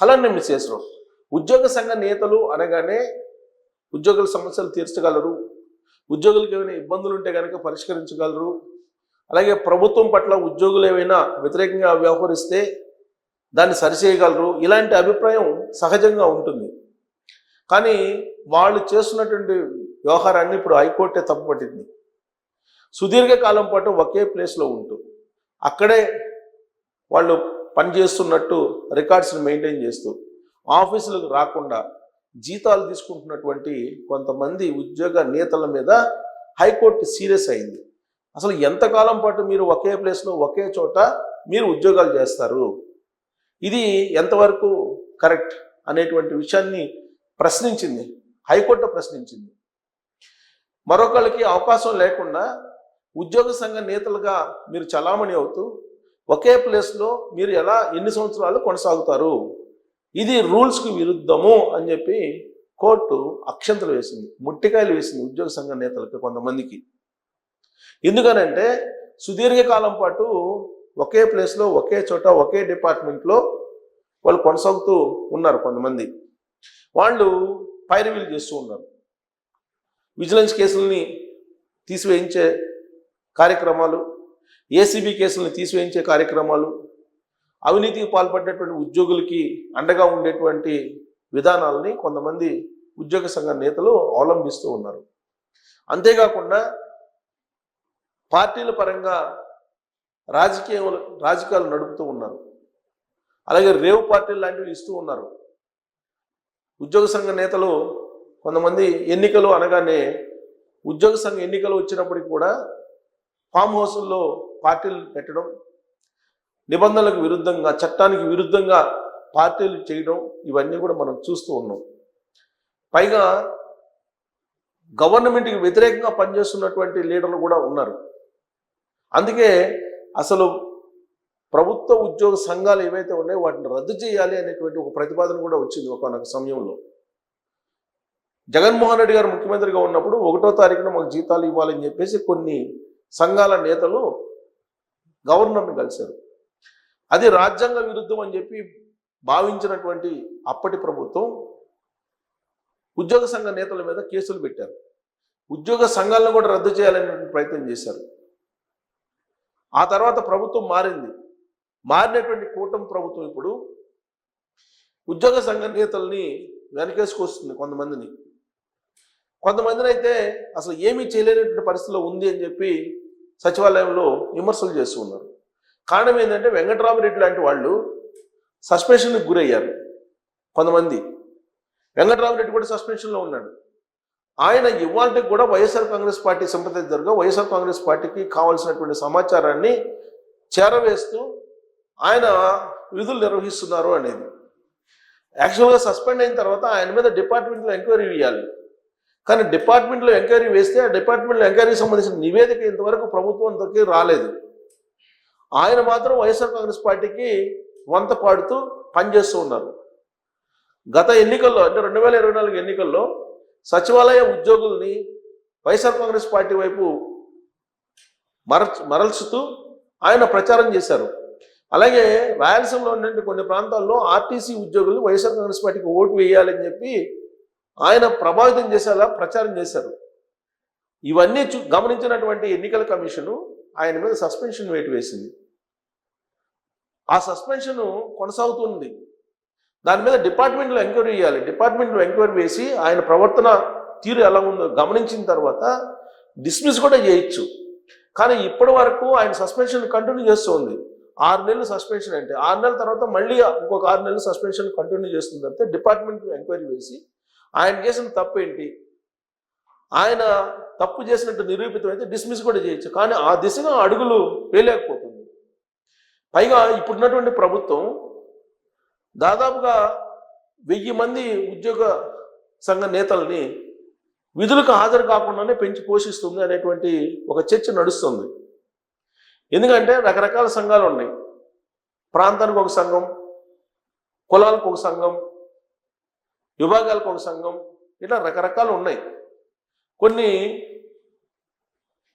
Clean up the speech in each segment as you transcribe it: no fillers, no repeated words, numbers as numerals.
అలానే మిస్సేసారు. ఉద్యోగ సంఘ నేతలు అనగానే ఉద్యోగుల సమస్యలు తీర్చగలరు, ఉద్యోగులకు ఏమైనా ఇబ్బందులు ఉంటే కనుక పరిష్కరించగలరు, అలాగే ప్రభుత్వం పట్ల ఉద్యోగులు ఏమైనా వ్యతిరేకంగా వ్యవహరిస్తే దాన్ని సరిచేయగలరు, ఇలాంటి అభిప్రాయం సహజంగా ఉంటుంది. కానీ వాళ్ళు చేస్తున్నటువంటి వ్యవహారాన్ని ఇప్పుడు హైకోర్టే తప్పుపట్టింది. సుదీర్ఘకాలం పాటు ఒకే ప్లేస్లో ఉంటూ అక్కడే వాళ్ళు పనిచేస్తున్నట్టు రికార్డ్స్ని మెయింటైన్ చేస్తూ ఆఫీసులకు రాకుండా జీతాలు తీసుకుంటున్నటువంటి కొంతమంది ఉద్యోగ నేతల మీద హైకోర్టు సీరియస్ అయింది. అసలు ఎంతకాలం పాటు మీరు ఒకే ప్లేస్లో ఒకే చోట మీరు ఉద్యోగాలు చేస్తారు, ఇది ఎంతవరకు కరెక్ట్ అనేటువంటి విషయాన్ని ప్రశ్నించింది హైకోర్టు. ప్రశ్నించింది. మరొకరికి అవకాశం లేకుండా ఉద్యోగ సంఘ నేతలుగా మీరు చలామణి అవుతూ ఒకే ప్లేస్లో మీరు ఎన్ని సంవత్సరాలు కొనసాగుతారు, ఇది రూల్స్కి విరుద్ధము అని చెప్పి కోర్టు అక్షంతలు వేసింది, ముట్టికాయలు వేసింది ఉద్యోగ సంఘ నేతలకు కొంతమందికి. ఎందుకనంటే సుదీర్ఘకాలం పాటు ఒకే ప్లేస్లో ఒకే చోట ఒకే డిపార్ట్మెంట్లో వాళ్ళు కొనసాగుతూ ఉన్నారు. కొంతమంది వాళ్ళు పైరవీలు చేస్తూ ఉన్నారు. విజిలెన్స్ కేసుల్ని తీసివేయించే కార్యక్రమాలు, ఏసీబీ కేసుల్ని తీసివేయించే కార్యక్రమాలు, అవినీతికి పాల్పడినటువంటి ఉద్యోగులకి అండగా ఉండేటువంటి విధానాలని కొంతమంది ఉద్యోగ సంఘ నేతలు అవలంబిస్తూ ఉన్నారు. అంతేకాకుండా పార్టీల పరంగా రాజకీయాలు నడుపుతూ ఉన్నారు. అలాగే రేవ్ పార్టీలు లాంటివి ఇస్తూ ఉన్నారు. ఉద్యోగ సంఘ నేతలు కొంతమంది ఎన్నికలు అనగానే ఉద్యోగ సంఘ ఎన్నికలు వచ్చినప్పటికి కూడా ఫామ్ హౌస్ల్లో పార్టీలు పెట్టడం, నిబంధనలకు విరుద్ధంగా చట్టానికి విరుద్ధంగా పార్టీలు చేయడం, ఇవన్నీ కూడా మనం చూస్తూ ఉన్నాం. పైగా గవర్నమెంట్కి వ్యతిరేకంగా పనిచేస్తున్నటువంటి లీడర్లు కూడా ఉన్నారు. అందుకే అసలు ప్రభుత్వ ఉద్యోగ సంఘాలు ఏవైతే ఉన్నాయో వాటిని రద్దు చేయాలి అనేటువంటి ఒక ప్రతిపాదన కూడా వచ్చింది ఒకనొక సమయంలో. జగన్మోహన్ రెడ్డి గారు ముఖ్యమంత్రిగా ఉన్నప్పుడు 1వ తారీఖున మాకు జీతాలు ఇవ్వాలని చెప్పేసి కొన్ని సంఘాల నేతలు గవర్నర్ని కలిశారు. అది రాజ్యాంగ విరుద్ధం అని చెప్పి భావించినటువంటి అప్పటి ప్రభుత్వం ఉద్యోగ సంఘ నేతల మీద కేసులు పెట్టారు. ఉద్యోగ సంఘాలను కూడా రద్దు చేయాలనే ప్రయత్నం చేశారు. ఆ తర్వాత ప్రభుత్వం మారింది. మారినటువంటి కూటమి ప్రభుత్వం ఇప్పుడు ఉద్యోగ సంఘ నేతల్ని వెనకేసుకొస్తుంది. కొంతమందిని అయితే అసలు ఏమీ చేయలేనటువంటి పరిస్థితిలో ఉంది అని చెప్పి సచివాలయంలో విమర్శలు చేస్తూ ఉన్నారు. కారణం ఏంటంటే వెంకటరామరెడ్డి లాంటి వాళ్ళు సస్పెన్షన్కి గురయ్యారు. కొంతమంది వెంకటరామరెడ్డి కూడా సస్పెన్షన్లో ఉన్నాడు. ఆయన ఇవాళకి కూడా వైఎస్ఆర్ కాంగ్రెస్ పార్టీ సింపథైజర్గా వైఎస్ఆర్ కాంగ్రెస్ పార్టీకి కావాల్సినటువంటి సమాచారాన్ని చేరవేస్తూ ఆయన విధులు నిర్వహిస్తున్నారు అనేది. యాక్చువల్గా సస్పెండ్ అయిన తర్వాత ఆయన మీద డిపార్ట్మెంట్లో ఎంక్వైరీ వేయాలి. కానీ డిపార్ట్మెంట్లో ఎంక్వైరీ వేస్తే ఆ డిపార్ట్మెంట్లో ఎంక్వైరీకి సంబంధించిన నివేదిక ఇంతవరకు ప్రభుత్వం దగ్గరికి రాలేదు. ఆయన మాత్రం వైఎస్ఆర్ కాంగ్రెస్ పార్టీకి వంత పాడుతూ పనిచేస్తూ ఉన్నారు. గత ఎన్నికల్లో అంటే 2024 ఎన్నికల్లో సచివాలయ ఉద్యోగుల్ని వైఎస్ఆర్ కాంగ్రెస్ పార్టీ వైపు మరల్చుతూ ఆయన ప్రచారం చేశారు. అలాగే రాయలసీమలో ఉన్నటువంటి కొన్ని ప్రాంతాల్లో ఆర్టీసీ ఉద్యోగులు వైఎస్ఆర్ కాంగ్రెస్ పార్టీకి ఓటు వేయాలని చెప్పి ఆయన ప్రభావితం చేసేలా ప్రచారం చేశారు. ఇవన్నీ గమనించినటువంటి ఎన్నికల కమిషను ఆయన మీద సస్పెన్షన్ వేటు వేసింది. ఆ సస్పెన్షన్ కొనసాగుతుంది. దాని మీద డిపార్ట్మెంట్లో ఎంక్వైరీ చేయాలి. డిపార్ట్మెంట్లో ఎంక్వైరీ వేసి ఆయన ప్రవర్తన తీరు ఎలా ఉందో గమనించిన తర్వాత డిస్మిస్ కూడా చేయొచ్చు. కానీ ఇప్పటి వరకు ఆయన సస్పెన్షన్ కంటిన్యూ చేస్తూ ఉంది. 6 నెలలు సస్పెన్షన్ అంటే 6 నెలల తర్వాత మళ్ళీ ఇంకొక 6 నెలలు సస్పెన్షన్ కంటిన్యూ చేస్తుంది. అంటే డిపార్ట్మెంట్లో ఎంక్వైరీ వేసి ఆయన చేసిన తప్పు ఏంటి, ఆయన తప్పు చేసినట్టు నిరూపితమైతే డిస్మిస్ కూడా చేయొచ్చు. కానీ ఆ దిశగా అడుగులు వేయలేకపోతుంది. పైగా ఇప్పుడున్నటువంటి ప్రభుత్వం దాదాపుగా 1000 మంది ఉద్యోగ సంఘ నేతల్ని విధులకు హాజరు కాకుండానే పెంచి పోషిస్తుంది అనేటువంటి ఒక చర్చ నడుస్తుంది. ఎందుకంటే రకరకాల సంఘాలు ఉన్నాయి. ప్రాంతానికి ఒక సంఘం, కులాలకు ఒక సంఘం, విభాగాలకు ఒక సంఘం, ఇట్లా రకరకాలు ఉన్నాయి. కొన్ని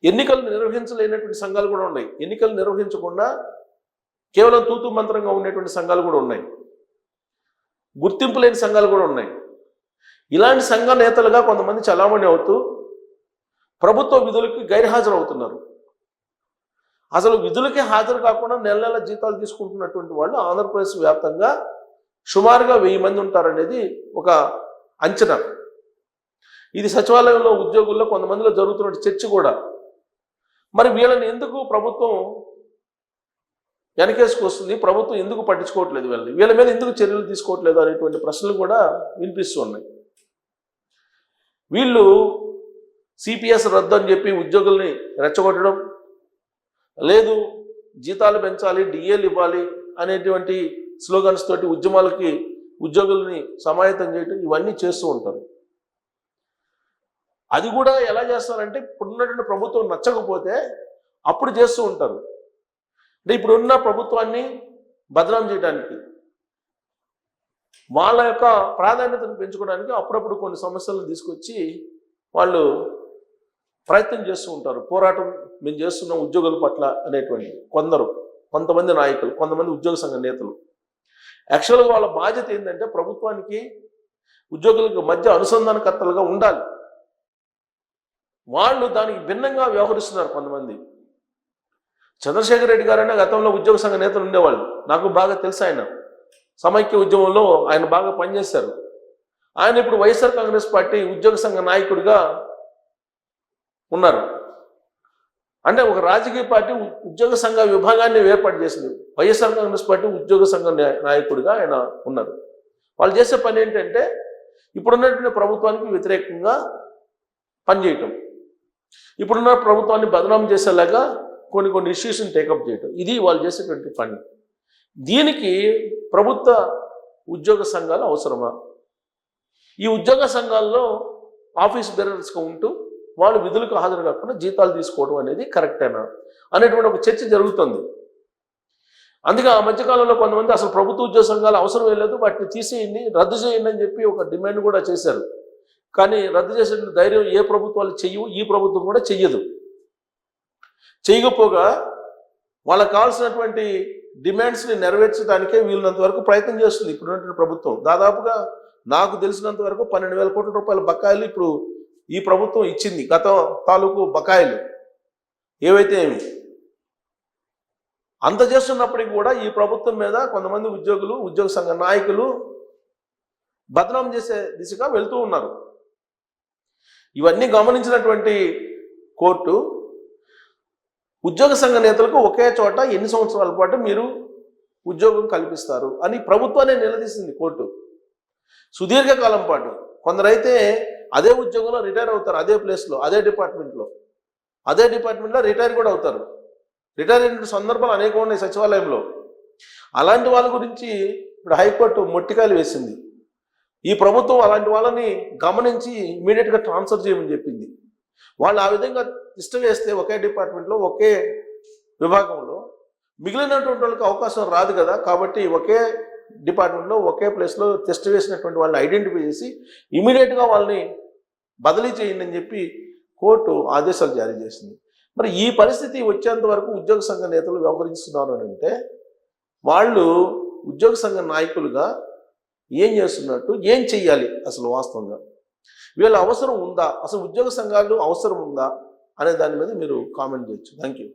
ఎన్నికలు నిర్వహించలేనటువంటి సంఘాలు కూడా ఉన్నాయి. ఎన్నికలు నిర్వహించకుండా కేవలం తూతు మంత్రంగా ఉండేటువంటి సంఘాలు కూడా ఉన్నాయి. గుర్తింపు లేని సంఘాలు కూడా ఉన్నాయి. ఇలాంటి సంఘ నేతలుగా కొంతమంది చలామణి అవుతూ ప్రభుత్వ విధులకి గైర్హాజరు అవుతున్నారు. అసలు విధులకే హాజరు కాకుండా నెల నెల జీతాలు తీసుకుంటున్నటువంటి వాళ్ళు ఆంధ్రప్రదేశ్ వ్యాప్తంగా సుమారుగా 1000 మంది ఉంటారనేది ఒక అంచనా. ఇది సచివాలయంలో ఉద్యోగుల్లో కొంతమందిలో జరుగుతున్న చర్చ కూడా. మరి వీళ్ళని ఎందుకు ప్రభుత్వం వెనకేసుకొస్తుంది, ప్రభుత్వం ఎందుకు పట్టించుకోవట్లేదు, వీళ్ళ మీద ఎందుకు చర్యలు తీసుకోవట్లేదు అనేటువంటి ప్రశ్నలు కూడా వినిపిస్తూ ఉన్నాయి. వీళ్ళు సిపిఎస్ రద్దు అని చెప్పి ఉద్యోగుల్ని రెచ్చగొట్టడం, లేదు జీతాలు పెంచాలి, డిఏలు ఇవ్వాలి అనేటువంటి స్లోగన్స్ తోటి ఉద్యమాలకి ఉద్యోగుల్ని సమాయత్తం చేయడం, ఇవన్నీ చేస్తూ ఉంటారు. అది కూడా ఎలా చేస్తారంటే ఇప్పుడున్నటువంటి ప్రభుత్వం నచ్చకపోతే అప్పుడు చేస్తూ ఉంటారు. అంటే ఇప్పుడున్న ప్రభుత్వాన్ని బదనాం చేయడానికి, వాళ్ళ యొక్క ప్రాధాన్యతను పెంచుకోవడానికి అప్పుడప్పుడు కొన్ని సమస్యలను తీసుకొచ్చి వాళ్ళు ప్రయత్నం చేస్తూ ఉంటారు. పోరాటం మేము చేస్తున్నాం ఉద్యోగుల పట్ల అనేటువంటి కొంతమంది నాయకులు, కొంతమంది ఉద్యోగ సంఘ నేతలు. యాక్చువల్గా వాళ్ళ బాధ్యత ఏంటంటే ప్రభుత్వానికి ఉద్యోగులకు మధ్య అనుసంధానకర్తలుగా ఉండాలి. వాళ్ళు దానికి భిన్నంగా వ్యవహరిస్తున్నారు కొంతమంది. చంద్రశేఖర్ రెడ్డి గారైనా గతంలో ఉద్యోగ సంఘ నేతలు ఉండేవాళ్ళు, నాకు బాగా తెలుసు. ఆయన సమైక్య ఉద్యమంలో ఆయన బాగా పనిచేశారు. ఆయన ఇప్పుడు వైఎస్ఆర్ కాంగ్రెస్ పార్టీ ఉద్యోగ సంఘ నాయకుడిగా ఉన్నారు. అంటే ఒక రాజకీయ పార్టీ ఉద్యోగ సంఘ విభాగాన్ని ఏర్పాటు చేసింది. వైఎస్ఆర్ కాంగ్రెస్ పార్టీ ఉద్యోగ సంఘ నాయకుడిగా ఆయన ఉన్నారు. వాళ్ళు చేసే పని ఏంటంటే ఇప్పుడున్నటువంటి ప్రభుత్వానికి వ్యతిరేకంగా పనిచేయటం, ఇప్పుడున్న ప్రభుత్వాన్ని బదనాం చేసేలాగా కొన్ని ఇష్యూస్ని టేకప్ చేయటం, ఇది వాళ్ళు చేసేటువంటి పని. దీనికి ప్రభుత్వ ఉద్యోగ సంఘాలు అవసరమా? ఈ ఉద్యోగ సంఘాల్లో ఆఫీస్ బేరర్స్గా ఉంటూ వాళ్ళు విధులకు హాజరు కాకుండా జీతాలు తీసుకోవడం అనేది కరెక్టేనా అనేటువంటి ఒక చర్చ జరుగుతుంది. అందుకే ఆ మధ్యకాలంలో కొంతమంది అసలు ప్రభుత్వ ఉద్యోగ సంఘాలు అవసరం లేదు, వాటిని తీసేయండి, రద్దు చేయండి అని చెప్పి ఒక డిమాండ్ కూడా చేశారు. కానీ రద్దు చేసే ధైర్యం ఏ ప్రభుత్వాలు చెయ్యవు, ఈ ప్రభుత్వం కూడా చెయ్యదు. చేయకపోగా వాళ్ళకు కావాల్సినటువంటి డిమాండ్స్ని నెరవేర్చడానికే వీళ్ళంత వరకు ప్రయత్నం చేస్తుంది ఇప్పుడున్నటువంటి ప్రభుత్వం. దాదాపుగా నాకు తెలిసినంత వరకు 12,000 కోట్ల రూపాయల బకాయిలు ఇప్పుడు ఈ ప్రభుత్వం ఇచ్చింది. గత తాలూకు బకాయిలు ఏవైతే ఏమి అంత చేస్తున్నప్పటికీ కూడా ఈ ప్రభుత్వం మీద కొంతమంది ఉద్యోగులు, ఉద్యోగ సంఘ నాయకులు బదనాం చేసే దిశగా వెళ్తూ ఉన్నారు. ఇవన్నీ గమనించినటువంటి కోర్టు ఉద్యోగ సంఘ నేతలకు ఒకే చోట ఎన్ని సంవత్సరాల పాటు మీరు ఉద్యోగం కల్పిస్తారు అని ప్రభుత్వాన్ని నిలదీసింది కోర్టు. సుదీర్ఘకాలం పాటు కొందరైతే అదే ఉద్యోగంలో రిటైర్ అవుతారు, అదే ప్లేస్లో, అదే డిపార్ట్మెంట్లో రిటైర్ కూడా అవుతారు. రిటైర్ అయిన సందర్భాలు అనేక ఉన్నాయి సచివాలయంలో. అలాంటి వాళ్ళ గురించి ఇప్పుడు హైకోర్టు మొట్టికాయలు వేసింది. ఈ ప్రభుత్వం అలాంటి వాళ్ళని గమనించి ఇమీడియట్గా ట్రాన్స్ఫర్ చేయమని చెప్పింది. వాళ్ళు ఆ విధంగా ఇష్ట వేస్తే ఒకే డిపార్ట్మెంట్లో, ఒకే విభాగంలో మిగిలినటువంటి వాళ్ళకి అవకాశం రాదు కదా. కాబట్టి ఒకే డిపార్ట్మెంట్లో, ఒకే ప్లేస్లో టెస్ట్ వేసినటువంటి వాళ్ళని ఐడెంటిఫై చేసి ఇమీడియట్గా వాళ్ళని బదిలీ చేయండి అని చెప్పి కోర్టు ఆదేశాలు జారీ చేసింది. మరి ఈ పరిస్థితి వచ్చేంత వరకు ఉద్యోగ సంఘ నేతలు వ్యవహరిస్తున్నారు అని అంటే వాళ్ళు ఉద్యోగ సంఘ నాయకులుగా ఏం చేస్తున్నట్టు, ఏం చెయ్యాలి అసలు వాస్తవంగా? వీళ్ళ అవసరం ఉందా, అసలు ఉద్యోగ సంఘాలు అవసరం ఉందా అనే దాని మీద మీరు కామెంట్ చేయొచ్చు. Thank you.